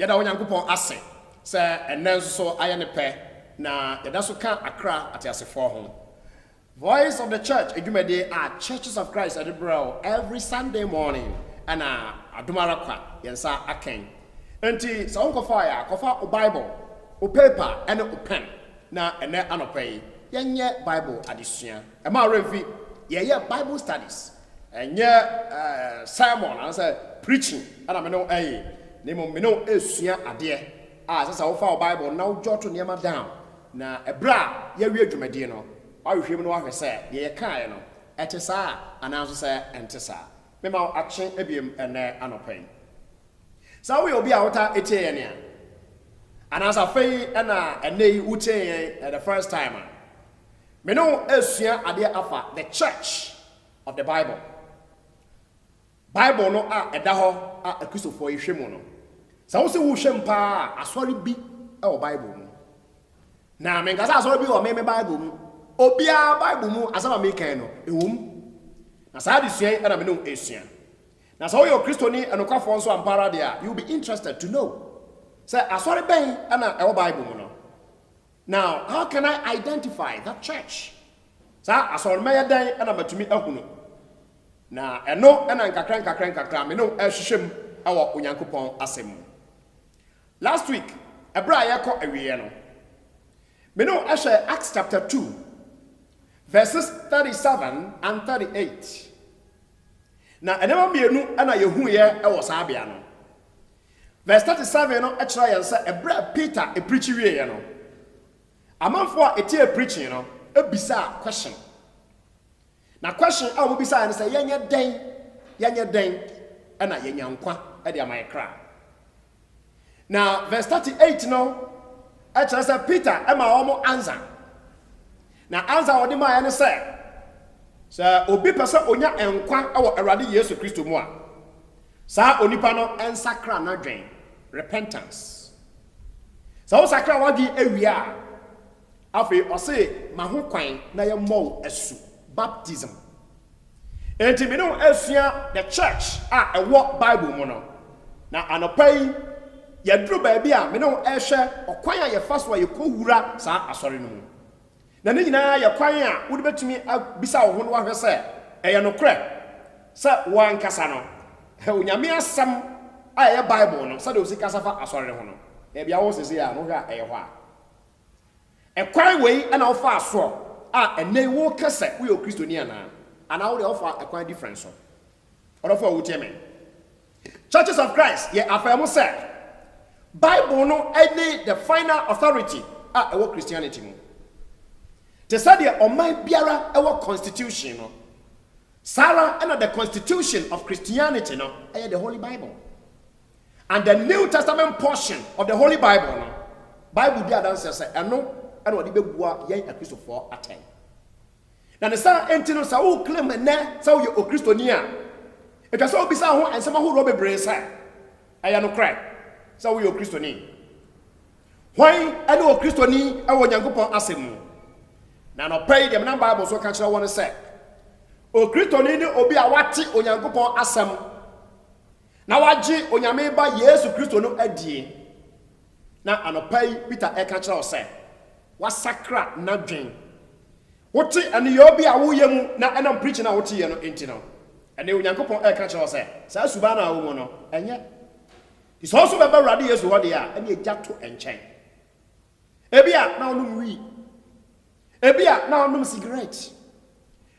yɛda onyankopɔn ase sɛ ɛnɛ nso so ayɛ ne pɛ na yɛda so ka akra atiasefo ho. Voice of the Church adwumade are Churches of Christ at Bro every Sunday morning and adumara kwa yensa aken. Enti sa onkofa ya kofa o Bible, o paper and o pen na ene anopai yenye Bible adesua. E ma revi ye Bible studies. Enye sermon and say preaching and me no nemo me no esua ade a sasa wo fa o Bible na wo jot niam down na ebra ye wi adwumade no I will no one say, ye kind no, etesa, and also say, entesa. Memo action ebium and anopay. So we will be out at Etiania. And as a fay and nay ute at the first time. Meno esia adia afa, the church of the Bible. Bible no a edaho a Christopher Yishimono. So say who shempa, a sorry be our Bible. Now, Mengaza sorry be or maybe Bible. Obia Bible mu asama meka no ewum na saa de sua na me no esua na so yo kristoni enokafo nso ampara dia you will be interested to know say asori ben na e Bible mu no. Now how can I identify that church sa asori me yeden na matumi ahunu na eno na nkakran me no ehwehwem awo onyankopon asem. Last week ebra yeko awiye no me no ehwe Acts chapter 2 verses 37 and 38. Now, enema mienu ana yehu ye e saa bia no. Verse 37 no e kira yen say ebra Peter e preach wie ye no. Amanfo a etie preaching no e bisa question. Na question a wo bisa ne say yenye den ana yenya nkwa e de amayekra. Now, verse 38 no e kira say Peter e ma omo answer. Na answer odi ma ya ne say obi pese onya enkwa ewo Awurade Yesu Kristo mu a sa onipa no ensakra na dwen repentance. Sa wo sakra wagi ewia afi o se maho kwan na ye mo asu baptism. Enti me no asua the church a ewo Bible mu no na anopai ye duru ba bia me no ehwe okwan a ye fa so ye kowura sa asori no mu. Na ne nyina ya kwan a wo de betumi bisa wo ho no ahwe se eye no kre se wo ankasa no onyame asam a ye Bible no se de osika safa asore ho no e bia wo sese ya no hwa eye ho a e kwan wei na wo fa aso a ene wo kase wo yo kristoni ana wo de wo fa e kwan difference so or for wo teme Churches of Christ ye afirm say Bible no any the final authority a e wo Christianity mu. Te said oman biara ewo constitution no. Sarah and the constitution of Christianity no the Holy Bible. And the New Testament portion of the Holy Bible no. Bible dia dan say eno eno de begua yen Christopher aten. Na ne sa enti no sa wo claim na sa wo ye Okristoni a. E ka so bisa ho ensema ho ro bebre say aya no cry. Sa wo ye Okristoni. Why eno Okristoni e wo Nyankopon asemu. Na no pray dem na Bible so ka kira won say o Kristoni ni obi a wate Onyankopon asem na waje Onyame ba Yesu Kristo no adie na anopai Peter e ka kira say wasakra na dwen wote ene ye obi a wo yem na enam preaching na wote ye no enti no ene Onyankopon e ka kira say sa suba na wo mu no enye is also be Awurade Yesu ho de a ene ejato enchen ebia na onum wi ebia na onum cigarette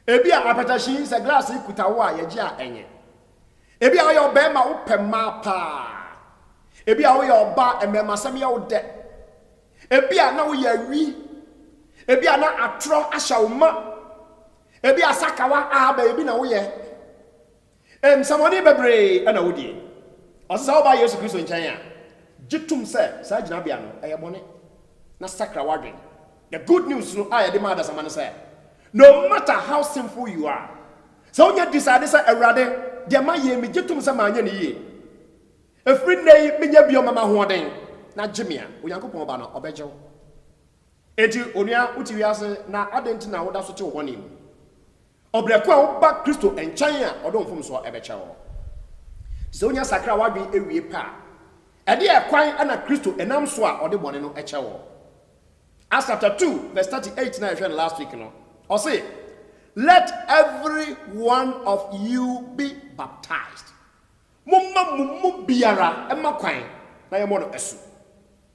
ebia apatashi se glass ikutawo a yeji a enye ebia oyo be ma wo pema pa ebia oyo oba emema sam ye wo de ebia na wo ya wi ebia na atro ahya wo ma ebia sakawa aba ebi na wo ye samoni bebre ana wo die osesa wo ba Yesu Kristo nchen a gitum se sa gina bia no eye bone na sakra wadwen. The good news no I the mother someone say no matter how sinful you are so when you decide say Awurade de ma ye me gitum say ma anya ne ye efri nei me nya bio mama hoden na gimia Onyankopon ba no obejew enti onua uti wiase na adenti na woda so che wo ne mu obreko a wo ba Kristo enchan a odon fom so ebechewo so onya sakra wadwe ewie pa ɛde ɛkwan ana Kristo enam so a ɔde bɔne no ɛkyɛ wɔ. Acts chapter 2 verse 38 na ɛhwɛ last week no. Ɔse, let every one of you be baptized. Mumma mumu biara ɛma kwan na yɛmɔ no ɛso.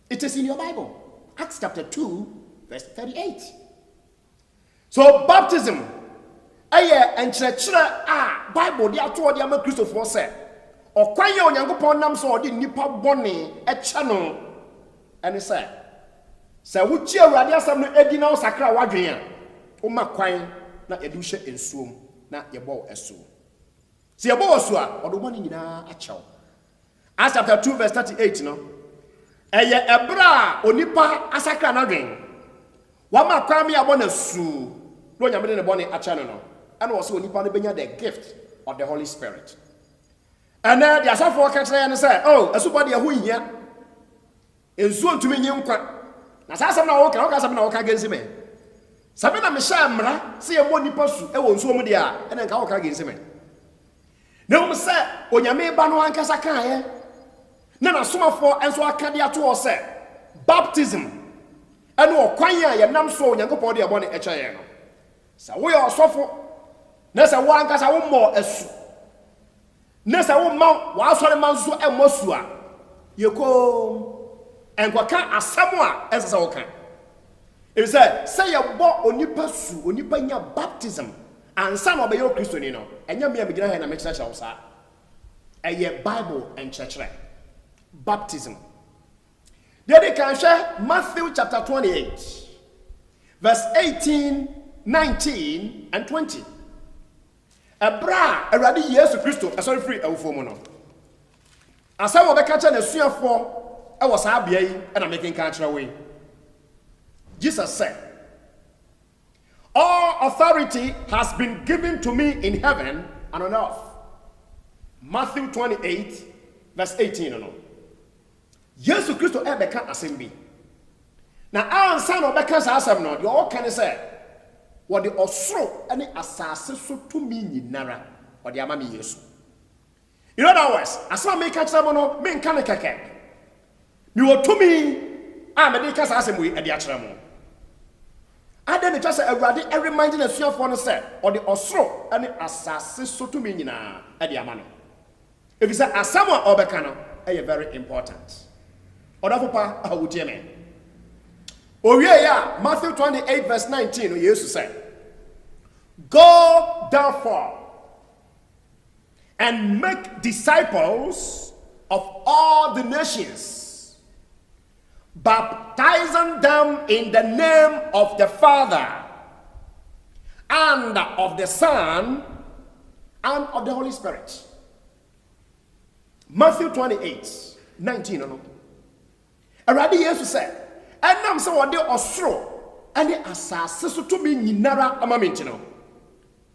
It is in your Bible. Acts chapter 2 verse 38. So baptism ɛyɛ nkyerɛkyerɛ a Bible de ato ɔde ama Kristofoɔ sɛ ɔkwan yɛ Onyankopɔn nam so ɔde nipa bɔne ɛkyɛ no ɛne sɛ wokyi Awurade asɛm no edi na wo sakra wadwen a woma kwan na yɛde wo hyɛ nsuom na yɛbɔ wo ɛso. Sɛ yɛbɔ wo so a ɔde bɔne nyinaa akyɛw. Acts chapter 2 verse 38 no ɛyɛ ɛbrɛ a onipa asakra n'adwen wama kwan me abɔ na su no Onyame de ne bɔne akyɛ no ɛna wɔ sɛ onipa no benya the gift of the Holy Spirit. ɛnɛ de asafo ka kyerɛ ne sɛ ɛsopɔ de ɛho hia nsuo ntumi nyi nkwa na saa asɛm na wɔka asɛm na wɔka gensi me sabe na mehyɛ mmara sɛ yɛmmɔ nipa su ɛwɔ nsuo mu de a ɛna nka wɔka gensi me na sɛ Onyame ba no ankasa kaeɛ na n'asomafoɔ nso aka de ato hɔ sɛ baptism ɛne ɔkwan a yɛnam so Onyankopɔn de ɛbɔ ne ɛkyɛ yɛn no sɛ woyɛ ɔsɔfo na sɛ wo ankasa wommɔ asu na sɛ womma w'asɔre ma nso ɛmmɔ su a yɛkɔm ɛnkɔka asɛm a ɛsɛ sɛ woka ɛfisɛ sɛ yɛbɔ onipa su onipa nya baptism ansa na ɔbɛyɛ Kristoni no ɛnyɛ mmea megyina ha na mekyerɛkyerɛ wo saa ɛyɛ Bible nkyerɛkyerɛ baptism. They can share Matthew chapter 28 verse 18, 19 and 20. Ebra Awurade Yesu Kristo asɔre free awufo mu no asɛm wɔbɛka kyɛ n'asuafoɔ ɛwɔ saa bea yi ɛna mekenka kyerɛ wo. Jesus said, all authority has been given to me in heaven and on earth. Matthew 28 verse 18 no. Yesu Kristo ɛbɛka asɛm bi na ansa na ɔbɛka saa asɛm no deɛ ɔka ne sɛ wɔde ɔsoro ɛne asase so tumi nyinara ɔde ama me Yesu. In other words, asɛm a meka kyerɛ mo no menka ne kɛkɛ mewɔ tumi a mede ka saa asɛm yi ɛde akyerɛ mo. Ade ne kyerɛ sɛ Awurade ɛremind n'asuafoɔ no sɛ ɔde ɔsoro ɛne asase so tumi nyinaa ɛde ama no. Efisɛ asɛm a ɔbɛka no ɛyɛ very important. Ɔdafo pa a wotie me. Owie ya Matthew 28 verse 19 no Yesu said, go therefore and make disciples of all the nations, baptizing them in the name of the Father and of the Son and of the Holy Spirit. Matthew 28 19 no. Awurade Yesu said, ɛnam sɛ wɔde ɔsoro ɛne asase so tumi nyinara ama me nti no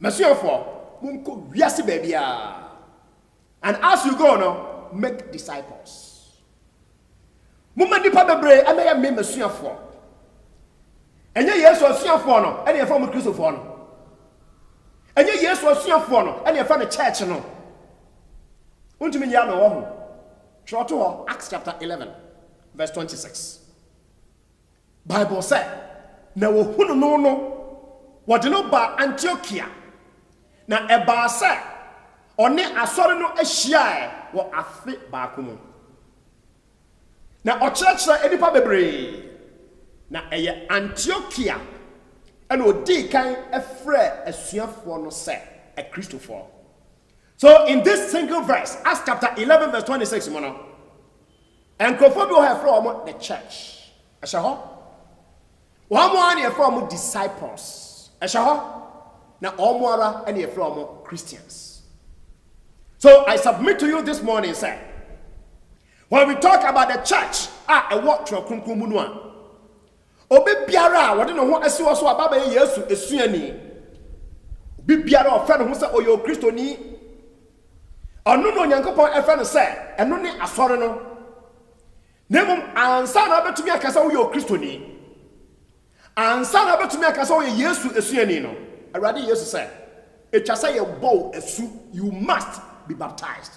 masuafoɔ monkɔ wiase baabia, and as you go no make disciples. Momma nipa bebree ɛmɛyɛ me masuafoɔ ɛnyɛ Yesu asuafoɔ no ɛne yɛfa mo Kristofoɔ no ɛnyɛ Yesu asuafoɔ no ɛne yɛfa no church no wontumi nyɛ no wɔ ho. Twerɛ to hɔ Acts chapter 11 verse 26. Bible said, na wohunu no wɔde no ba Antiochia na ɛbaa sɛ ɔne asɔre no ahyiae wɔ afe baako mu na ɔkyerɛkyerɛ enipa bebree na ɛyɛ Antiochia ɛna odi kan ɛfrɛ asuafoɔ no sɛ Kristofoɔ. So in this single verse, Acts chapter 11 verse 26 mo no nkurɔfoɔ bi wɔ ha ɛfrɛ wɔn the church ɛhyɛ hɔ. Wɔn ani ɛfrɛ wɔn disciples ɛhyɛ hɔ na wɔn ara ɛna ɛfrɛ wɔn Christians. So I submit to you this morning, sir, when we talk about the church ɛwɔ twerɛ kronkron mu no a obi biara a wɔde ne ho asi wɔ so aba bɛyɛ Yesu esuani obi biara ɔfrɛ ne ho sɛ ɔyɛ Kristoni ɔno no Onyankopɔn ɛfrɛ no sɛ ɛno ne asɔre no na mmom ansa na ɔbɛtumi aka sɛ woyɛ Kristoni ansa na ɔbɛtumi aka sɛ woyɛ Yesu esuani no Awurade Yesu sɛ etwa sɛ yɛbɔ asu, you must be baptized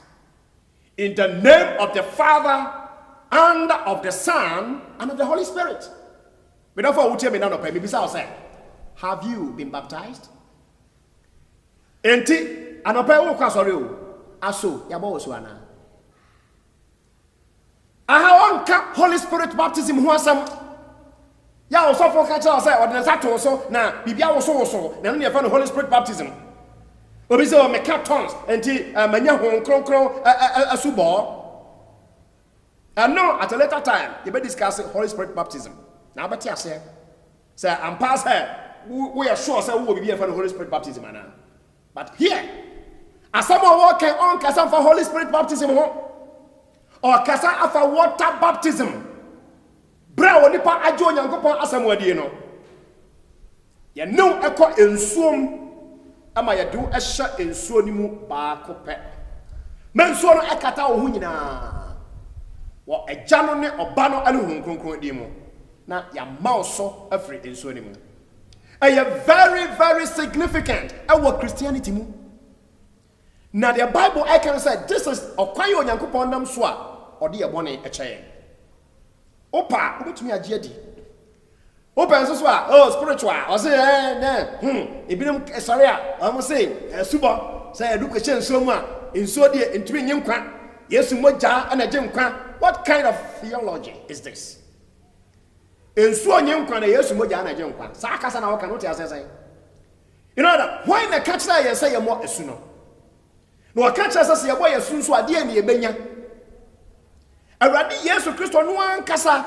in the name of the Father and of the Son, and of the Holy Spirit. But therefore, we tell me now, maybe say, have you been baptized? Enti, anope wo kwa sori o. Aso, yabo wo so ana. Aha onka Holy Spirit baptism ho asam. Ya wo so for ka cha say ordinance to so na bibia wo so na no ye fa no Holy Spirit baptism. Obi say o meka tongues enti manya ho kronkron asubo. And no, at a later time, you be discuss Holy Spirit baptism. Now but say I'm past her. We are sure say we will be for the Holy Spirit baptism now. But here, as someone walking on kasa for Holy Spirit baptism or kasa for water baptism. Bra woni pa ajo Nyankopon asamwadi no. Ye no ekọ ensuom ama ye do ehya ensuo ni mu ba ko pe. Mensuo no ekata wo hu nyina. Wo eja no ne oba no ane hu kronkron di mu. Na ya mauso afri ensuo ni mu. Very, very significant our Christianity mu. Now the Bible I can say this is okwan yo Nyankopon nam so a ode ye bone eche. Opa, obetumi agye di. Opa nso so a oh spiritual. O say ebinum sorry a am say subo say education nso mu a nso de entumi nyi nkwa. Yesu moja ana gye nkwa. What kind of theology is this? Ensuo nye nkwa na Yesu moja na je nkwa. Sa akasa na woka no te asese. You know that when the catch na say ye mo esu no. No catch say ye boy esu nso ade ani ebenya. Awurade Yesu Kristo no ankasa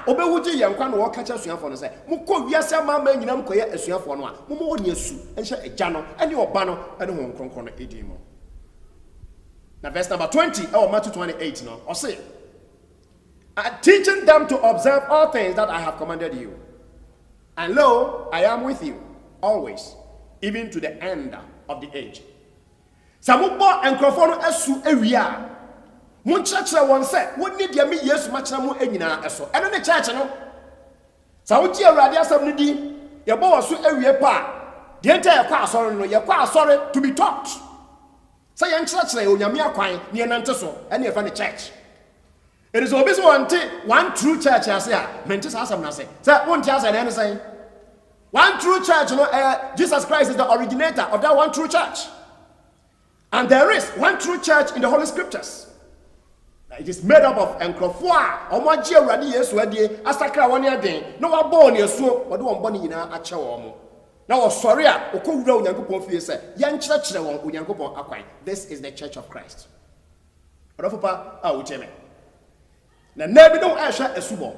obewuji ye nkwa na wo catch asuafo no say mukọ wiase amama nyinam koye asuafo no a mo woni esu enhye agya no ene oba no ene ho nkronkron no edi mo. Now verse number 20 Matthew 28 no. Or say teaching them to observe all things that I have commanded you. And lo, I am with you always, even to the end of the age. Samubo and Crofono esu ewia. Mun church won say, what need ya me yesu machina mu enyina eso. Eno ne church no. Sa wuji awrade asam ni di, ye bo wasu ewie pa. De enta ye kwa asore no, ye kwa asore to be taught. Say yan church na onyame akwan ne enante so, ene ye fa ne church. It is always one true church as here. Mentis has some say. Say one church and anything. One true church, Jesus Christ is the originator of that one true church. And there is one true church in the Holy Scriptures. It is made up of enkrofua, omaji awrade Yesu adie, asakra woni aden. No wa born Yesu, wode won born nyina ache wo. Na wo sori a, okowura Onyankopon fie se, yan kyerɛkyerɛ won Onyankopon akwan. This is the Church of Christ. Odofopa uteme. Na nabi no ehwe esubo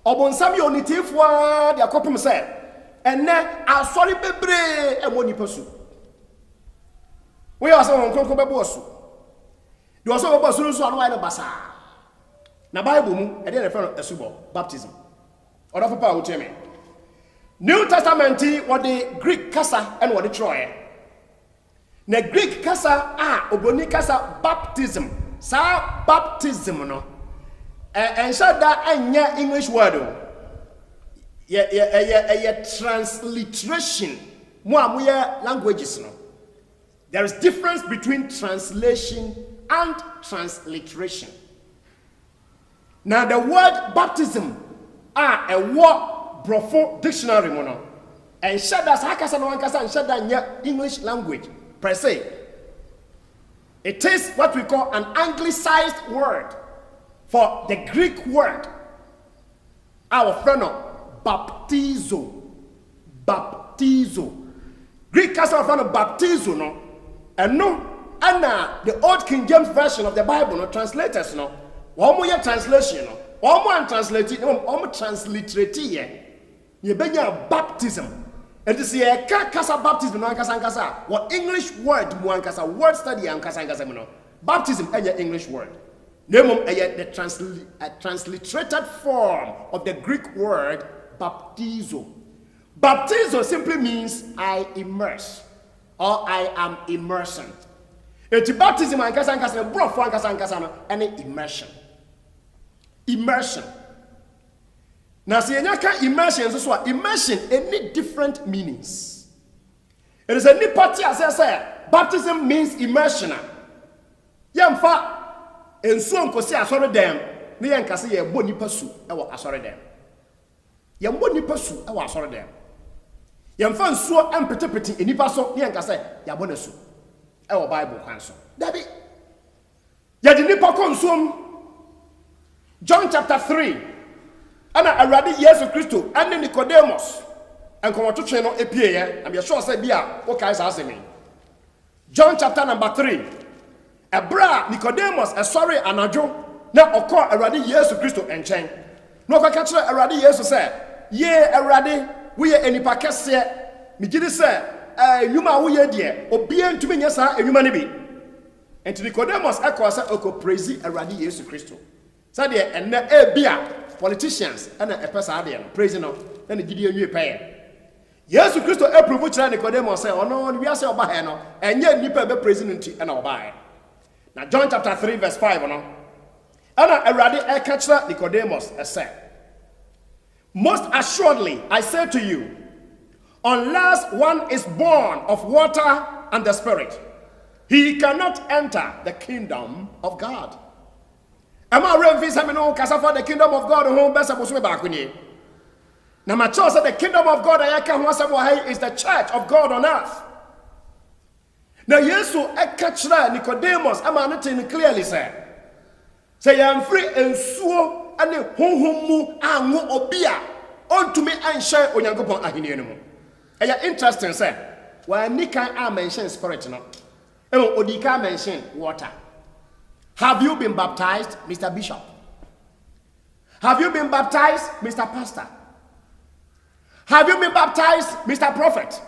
obonsam yo nitifua de akopem se enne asori bebre emoni pasu we aso won kronkron bebo osu de oso bebo osu so anu wa basa na Bible mu e de refer esubo baptism odo papa wo teme New Testament what the Greek kasa and what the Troy na Greek kasa oboni kasa baptism sa baptism no and so that anya English word transliteration mo languages no. There is difference between translation and transliteration. Now the word baptism a word brofo dictionary mo no and shada sakasa no ankasa and shada anya English language per se. It is what we call an anglicized word for the Greek word, our friend, baptizo. Greek cast our friend baptizo, no, and no, and the Old King James Version of the Bible, no translators, no, one more translation, no, one more translated, one more transliterated, you beg your baptism, and to see a kasa baptism, no kasa, what English word, one kasa word study, and kasa, no, baptism, and your English word. The transliterated form of the Greek word baptizo. Baptizo simply means I immerse or I am immersing. It's baptism and any immersion. Immersion. Now, see, immersion is what immersion any different meanings. It is a new party as I say. Baptism means immersion. Yamfa. And so, because I saw them, ne yɛn kase yɛ bɔ nipa su ɛwɔ asɔre dɛm yɛn bɔ nipa su ɛwɔ asɔre dɛm yɛn fa nsuo ɛmpetepete nipa so ne yɛn kase yɛabɔ na su ɛwɔ Bible kwan so dabi yɛde nipa kɔ nsuom John chapter 3 ana Awurade Yesu Kristo ane Nicodemus nkɔmɔtotwe no epie yɛ na yɛ sure sɛ bi a wo kai sa asɛm John chapter number 3 Ebra Nicodemus esori anadwo na okọ Awurade Yesu Kristo enchen na okaka kire Awurade Yesu sɛ ye Awurade wo ye enipa kese migidi sɛ enwuma wo ye de obie ntumi nya saa enwuma ne bi enti Nicodemus ekọ sɛ okọ praise Awurade Yesu Kristo sɛ de enne ebia politicians ana epesa de no praise no na ne gidi enwie pɛ Yesu Kristo approve kire Nicodemus sɛ ono wiase oba he no enye nipa be president na oba he. Now John chapter 3 verse 5 no. Ana Awurade eka kire Nicodemus say, most assuredly I say to you, unless one is born of water and the Spirit, he cannot enter the kingdom of God. Ama revi say me no kasa for the kingdom of God ho besa boso ba akuni. Na ma cho say the kingdom of God ayaka ho asem is the church of God on earth. Now Yesu ekachira Nicodemus ama no tin clearly say yam free ensuo ane honhom mu anwo obi a ontumi anhye onyankopon ahenie no mu. Eya interesting say wa nikan a mention spirit no. E odika mention water. Have you been baptized, Mr. Bishop? Have you been baptized, Mr. Pastor? Have you been baptized, Mr. Prophet?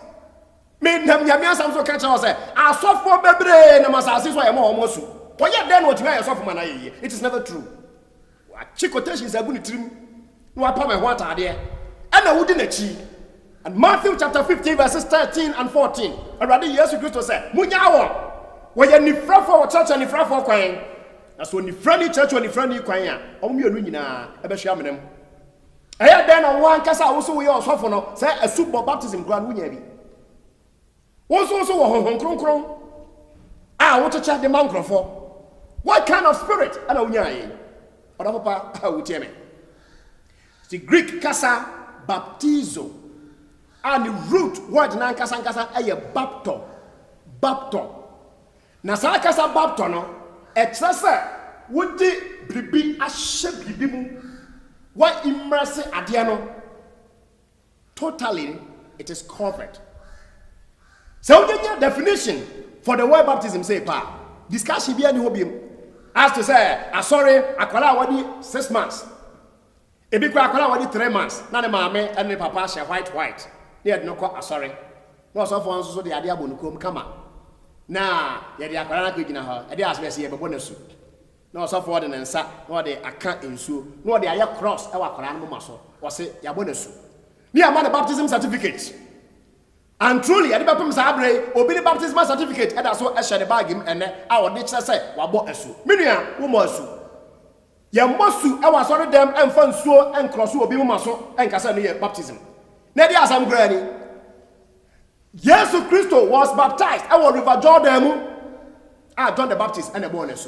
Me nam nyamia samso ka che say asofo bebre na masase so yemo omosu oye den what you asofo mana ye it is never true wa chi quotation is aguni trim no apa me ho atade e na wudi na chi. And Matthew chapter 15 verses 13 and 14 already Jesus Christ say munya wo wo ye nifrafo wo church and nifrafo kwan na so nifrani church wo nifrani kwan a omienu nyina e be hwe amenem eya den na wo ankasa wo so wo ye osofo no say asubo baptism ground wunya bi also wo honhon kronkron what cheche the man krofo what kind of spirit ana unya yi oda papa wo tie me the Greek kasa baptizo and the root word na kasa eye bapto na sa kasa bapto no e kire se wodi bribi ahye bribi mu wa immerse ade no totally it is covered. So the definition for the word baptism say pa discussion be any hobby as to say sorry akwala wadi 6 months e bi kwa akwala wadi 3 months na ne maame and ne papa share white they no call sorry no so for so the ade abonukom kama na ye de akwala na ko gina ho e de asbe ye bebo na su no so for the nsa no de aka ensuo no de aye cross e wa akwala no maso o se ya bo na su me am the baptism certificate. And truly, at the baptism obi the baptismal certificate, and also a share bag him and our nature say, Wabo Esu. Minia, Umosu. Yamosu, I was on them and fun so and cross will be Maso and Cassania baptism. Nadia some granny. Jesus Christo was baptized. I will river Jordan. John the Baptist and a bonus.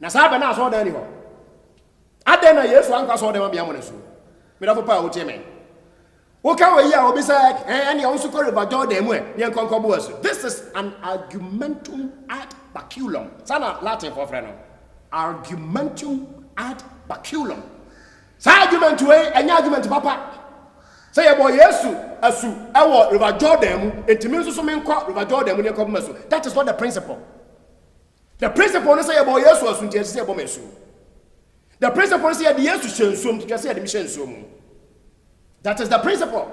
Nasaba now saw the anyhow. I then yes, one saw them be amonesu. Without a power, Timmy. This is an argumentum ad baculum. Sana Latin for friend. Argumentum ad baculum. Say argument way, any argument papa. Say about Yesu asu ewo River Jordan. It means so mean River Jordan when you come mesu. That is not the principle. The principle is say about Yesu asu nti say about mesu. The principle is say the Yesu shensuom nti say the shensuom. That is the principle.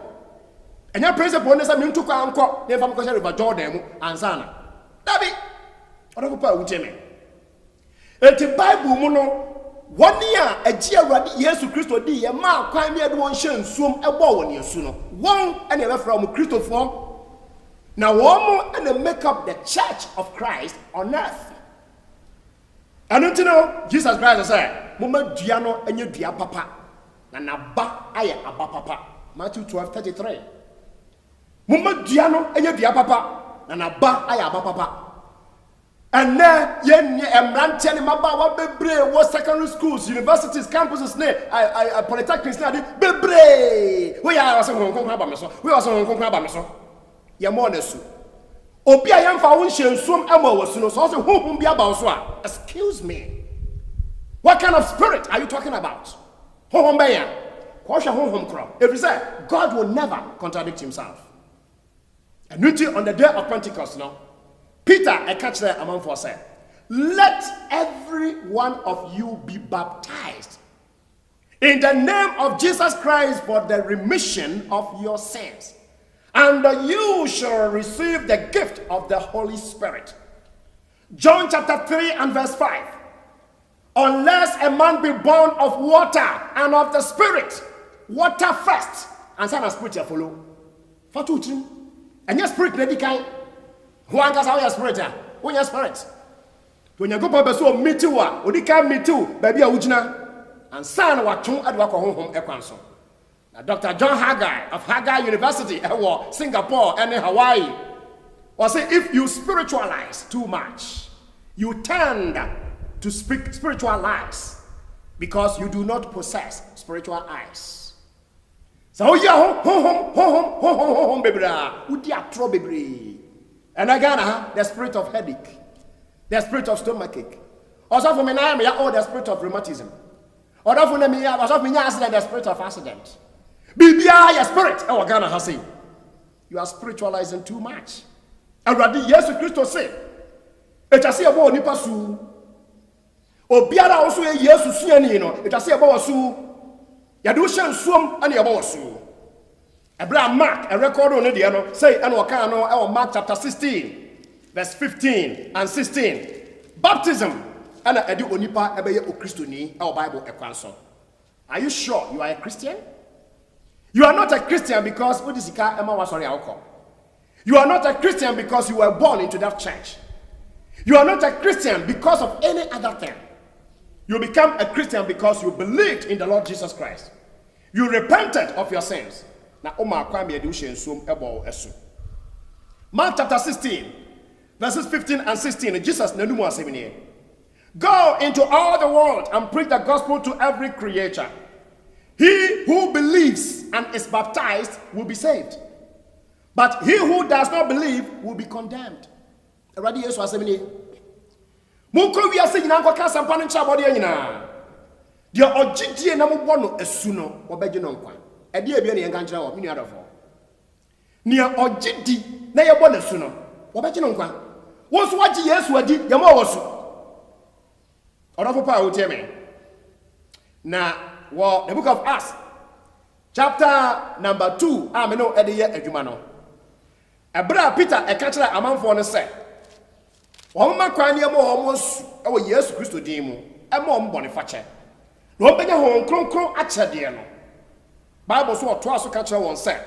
And your principle is a mean to come, never because River Jordan and Sana. Dabi, what about Ucheme? At the Bible, Mono, 1 year a year, Yesu Christo, a mark, crime, you one shen, swim a bow on your sooner. One and a from Christopher. Now, one more and they make up the church of Christ on earth. I don't know, Jesus Christ said, Mama Giano and your dear papa. Na ba aye aba papa Matthew 12:33 Mumma diano enye dia papa na ba aye aba papa And now, yen man telling about what bebre was secondary schools, universities, campuses, polytechnics, bebre. We are also Hong Kong Habameso. We also Hong Kong Habameso. Yamonesu. Obia yam foundation swim emo was no so whom be about. Excuse me. What kind of spirit are you talking about? Home beya. Kwasha home crop. If you say God will never contradict himself. And on the day of Pentecost now. Peter, I catch there among for said, let every one of you be baptized in the name of Jesus Christ for the remission of your sins, and you shall receive the gift of the Holy Spirit. John chapter 3 and verse 5. Unless a man be born of water and of the Spirit, water first, and son of spirit follow. For two, and your spirit medical. Who anchors our spirit? When your spirit. When you go to so meet you, or you can meet you, baby, and son what two at home equanso. Now, Dr. John Haggai of Haggai University, Singapore, and Hawaii, or say if you spiritualize too much, you tend to speak spiritual lies because you do not possess spiritual eyes. So, yeah, home, baby, would you throw baby? And again, the spirit of headache, the spirit of stomachache. Also for me now, the spirit of rheumatism. Also for me, the spirit of accident. Bibia, your spirit. Oh, Ghana has seen. You are spiritualizing too much. And rather, yes, Christ say, it has said about nipa su. Obiara also yes, su ni no. It has said about su. Yadu shen swum and about su. Abraham Mark, a record on it, say, and Wakano, Mark chapter 16, verse 15 and 16. Baptism, and I do onipa ebeye o Christoni, our Bible equanso. Are you sure you are a Christian? You are not a Christian because Emma was sorry, you are not a Christian because you were born into that church. You are not a Christian because of any other thing. You become a Christian because you believed in the Lord Jesus Christ. You repented of your sins. Mark chapter 16, verses 15 and 16. Jesus go into all the world and preach the gospel to every creature. He who believes and is baptized will be saved, but he who does not believe will be condemned. Edi ebia ne yankanchira wo minu adofo nia ogidi na yebo na su no wo beje no nkwa wo so wagi Yesu adi yema wo su odofo pa wo tie me na wo the book of Acts chapter number 2 me no ede ye adwuma no ebra Peter e kachira amanfo no se wo ma kwan ne yema wo su e wo Yesu Kristo din mu e ma wo mbone fache na wo benya ho kronkron achede no Bible so twice catch one said,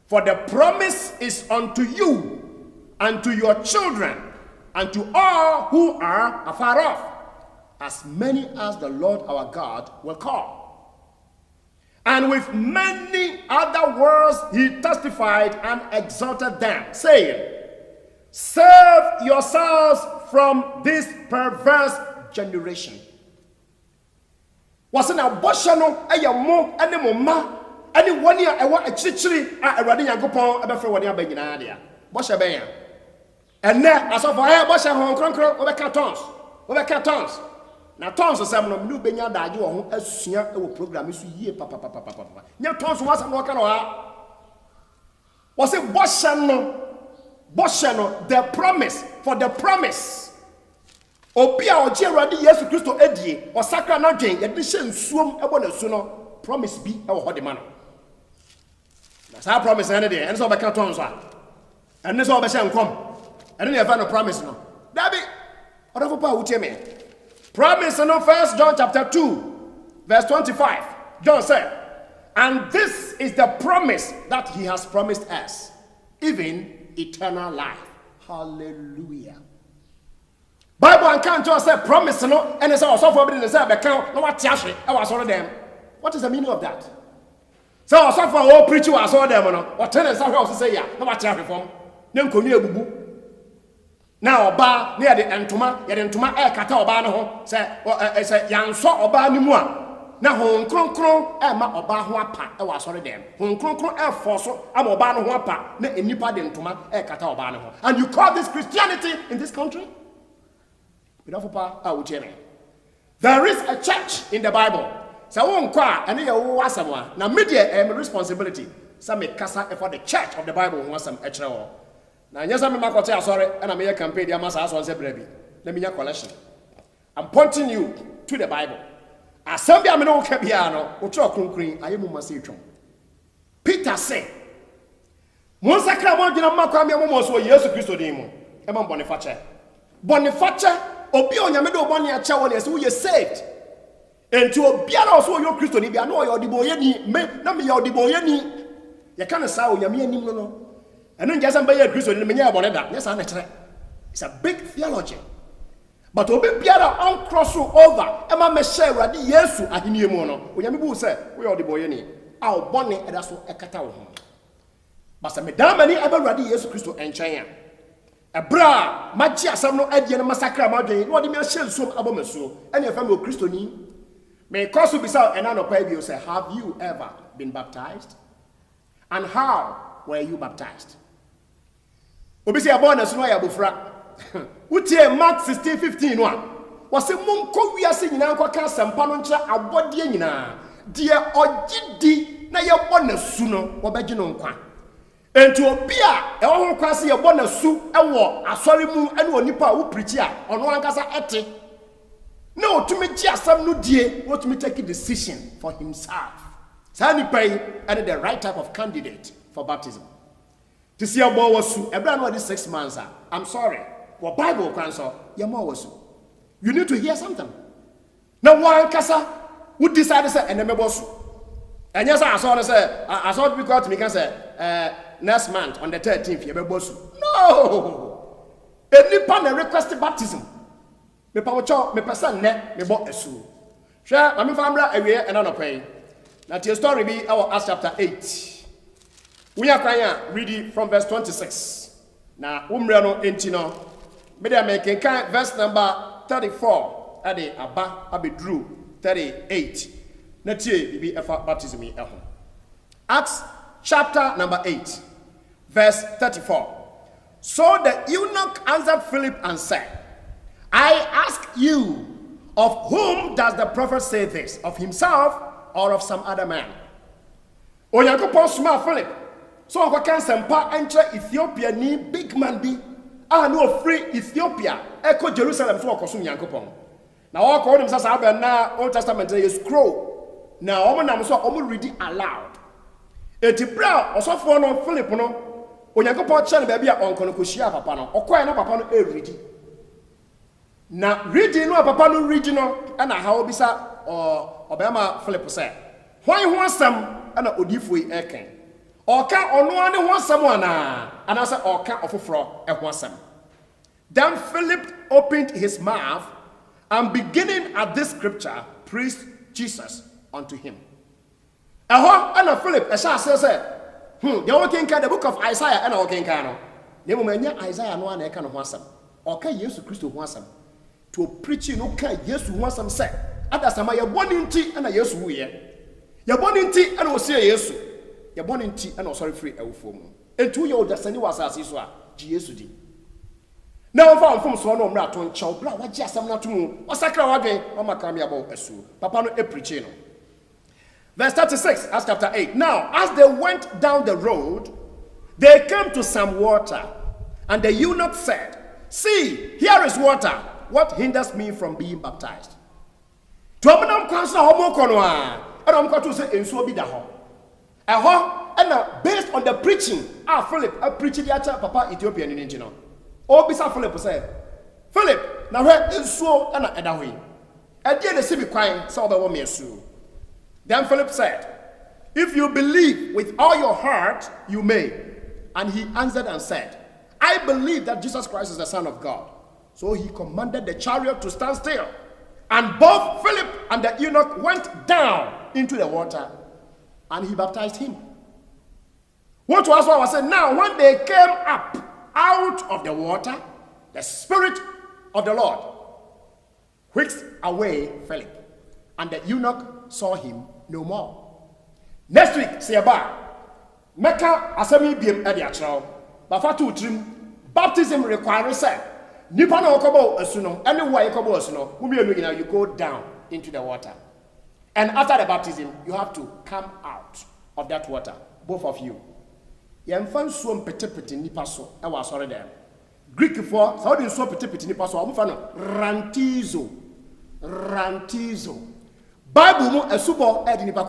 for the promise is unto you and to your children and to all who are afar off, as many as the Lord our God will call. And with many other words he testified and exhorted them, saying, save yourselves from this perverse generation. Was an abortion, a mo, and a mama, and 1 year I want a chichiri at a radin Yankopon about 1 year Beninadia. Bosha Bayan. And then, as of I Bosha Hong Kong over cartons. Now, tons of some of new Benya that you are a senior program is ye papa. Now, tons was a walking on. Was it Boshano, the promise for the promise. Obia oje Awurade Yesu Kristo adie o sakra na dwen ye de hyensuom ebo na su no promise bi e wo hode ma no na sa promise na de en so be ka ton so a en so be hye nkom en na fa no promise no dabi odafo pa wutie me promise no 1 John chapter 2 verse 25 John said, and this is the promise that he has promised us, even eternal life. Hallelujah. Bible and can't just say promise no, and it's also forbidden to say account no what tiashi I was all them. What is the meaning of that? So also for all preach was all them no. What tenants are also say yeah, no what tiashi form. Nem konu ebubu. Now oba na yede ntoma kata oba no ho se yanso oba ni mu a na hon kronkron ma oba ho apa e wa asore dem hon kronkron forso am oba no ho apa na enipa de ntoma kata oba no ho. And you call this Christianity in this country? There is a church in the Bible. So won kwa ene ye wo asem na media responsibility say me kasa for the church of the Bible who asem ekere wo. Na nyesa me makote asore na me campaign dia masa aso nse bra bi. Let me nya collection. I'm pointing you to the Bible. Asem bia me no ka bia no, wo tro kronkron ayemu masa etwom. Peter say, "Mo sakra mo dwena makwa me mo so Yesu Kristo din mu." E ma Boniface. Boniface obi onyame do boni a che wo le se wo ye saved. Enti obi ara so yo Kristo ni bia no yo odiboye ni me na me yo odiboye ni. Ye kan sa onyame anim no. Eno nja samba ye Kristo ni me nya bone da. Yes na kire. It's a big theology. But obi biara on cross over e ma me share urade Yesu ahenie mu no. Onyame bu se wo yo odiboye ni. A obone e da so e kata wo ho. Basa me da mani aba urade Yesu Kristo enchan a Ebra machi asam no adie no masakra madwen no de me ahye nsom abomaso ene fa me o Kristo ni me cause be say ena no pa bi o say, have you ever been baptized? And how were you baptized? Obi say born as no ya bofra utie Mark 16:15 no a wose monko wiase nyina nko ka sampa no nkira abode nyina de ogidi na ye bona su no wobagye no nkwa. Enti obi a e wo ho kwase ye bona su ewo asori mu ene onipa wo preach a ono ankasa ete na otumi gi asam no die otumi take a decision for himself. Sani pay and the right type of candidate for baptism. To see abo wasu ebra no 6 months. I'm sorry. What Bible kan so ye mo wasu. You need to hear something. Now one kasa would decide say enemebo su. And yes, I saw because me can say next month on the 13th you be bosu. No. Any pan request baptism. Me pa wo me person ne me bo asu. Hwe ma me famra awie ena no pay. Na the story be our Acts chapter 8. We are crying read from verse 26. Na umre no enti no me dey make kan verse number 34 ade aba abedru 38. Na tie bibi efa baptism e ho. Acts chapter number 8 verse 34. So the eunuch answered Philip and said, I ask you, of whom does the prophet say this? Of himself or of some other man? Onyankopon suma Philip. So on can sempa enter Ethiopia ni big man bi. Ah no free Ethiopia. Eko Jerusalem so okoso Onyankopon. Na all call them sasa be na Old Testament dey scroll. Na omo nam so omo read it aloud. Eti bra osofo no Philip no Onyankopon che no ba bia onkono kohia papa no. Okoye no papa no e read. Na reading no papa no read no na ha obisa obema Philip say hwan ho asam na odifo yi eken oka ono ane ho asam ana say oka ofoforo e ho asam. Then Philip opened his mouth and beginning at this scripture preached Jesus unto him. Eho ana Philip e sha say they working the book of Isaiah and working no ne mo manya Isaiah no ana e ka no ho asam oka Yesu Kristo ho asam to preaching no ka Yesu ho asam say adasama ye boni nti na Yesu hu ye ye boni nti na o se Yesu ye boni nti na o sorry free awufo mu entu ye odasani wasase so a ji Yesu di na o fa mfom so no mra to nchew bra wa ji asam na to mu o sakra wa dwen o maka me abo asu papa no e preaching no. Verse 36 Acts chapter 8. Now as they went down the road they came to some water and the eunuch said, see, here is water, what hinders me from being baptized? To omenam kwanso homo kono a and kwato say ensuo bi da ho eho and based on the preaching Philip preached the papa Ethiopian in no obisa Philip say Philip na hwe ensuo na eda ho yi e de na sibi kwan say obewo me asu. Then Philip said, if you believe with all your heart you may. And he answered and said, I believe that Jesus Christ is the Son of God. So he commanded the chariot to stand still. And both Philip and the eunuch went down into the water, and he baptized him. What was I was saying? Now, when they came up out of the water, The Spirit of the Lord whisked away Philip, and the eunuch saw him no more. Next week, say about Mecca Asami Bim Ediachro, Bafatu Trim, baptism requires say, Nipano Kobo Asuno, anywhere Kobo Asuno, whom you go down into the water. And after the baptism, you have to come out of that water, both of you. Yemfan swom petepeti nipa so e wa sore dem. Greek for so dey swom petepeti nipa so omfa no rantizo. Bible mu esubo e di nipa